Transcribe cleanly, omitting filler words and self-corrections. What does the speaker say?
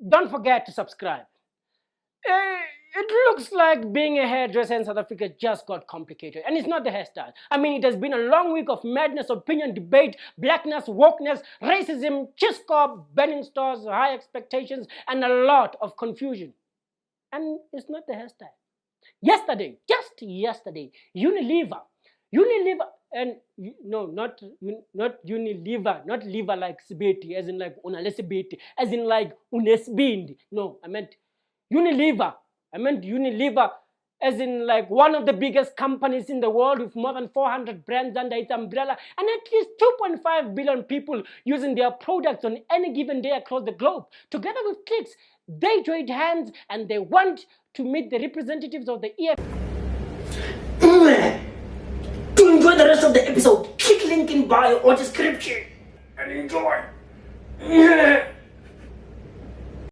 don't forget to subscribe. It looks like being a hairdresser in South Africa just got complicated, and it's not the hairstyle. I mean, it has been a long week of madness, opinion, debate, blackness, wokeness, racism, chisco, burning stores, high expectations, and a lot of confusion. And it's not the hairstyle. Yesterday, just yesterday, Unilever, and no, not Unilever, not liver like sibeti, as in like unalesibeti, as in like unesbindi. No, I meant Unilever. As in like one of the biggest companies in the world with more than 400 brands under its umbrella and at least 2.5 billion people using their products on any given day across the globe. Together with clicks, they joined hands and they want to meet the representatives of the EF. To enjoy the rest of the episode, click link in bio or description and enjoy.